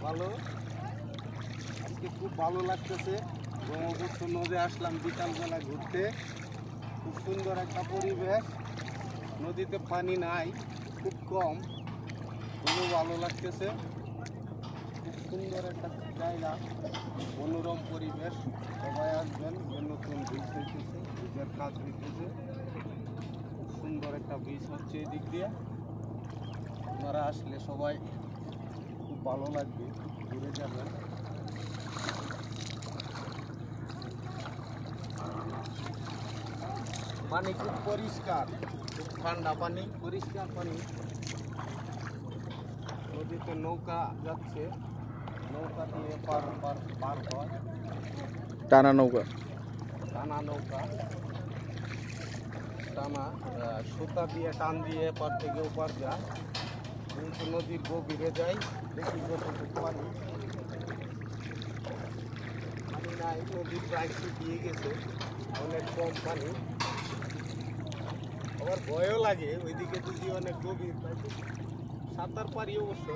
ভালো, আজকে খুব ভালো লাগতেছে। ব্রহ্মপুত্র নদী আসলাম বিকালবেলা ঘুরতে, খুব সুন্দর একটা পরিবেশ। নদীতে পানি নাই, খুব কম, খুবই ভালো লাগতেছে। খুব সুন্দর একটা জায়গা, মনোরম পরিবেশ। সবাই আসবেন, যে নতুন বীজ হইতেছে, বীজের কাজ হইতেছে। খুব সুন্দর একটা বীজ হচ্ছে এদিক দিয়ে। আপনারা আসলে সবাই খুব ভালো লাগবে, ঘুরে যাবেন। পানি খুব পরিষ্কার, খুব ঠান্ডা পানি, পরিষ্কার পানি। নদীতে নৌকা যাচ্ছে, নৌকা দিয়ে পার হয়। টানা নৌকা। টানা নৌকা, টানা সুতা দিয়ে টান দিয়ে এপার থেকে ওপার যায়, কিন্তু নদীর গভীরে যায়। দেখি যতটুকু পানি, পানি নাই, নদী প্রায় শুকিয়ে গেছে, অনেক কম পানি। আবার ভয়ও লাগে, ওইদিকে যদি অনেক গভীর, সাঁতার পারি অবশ্য।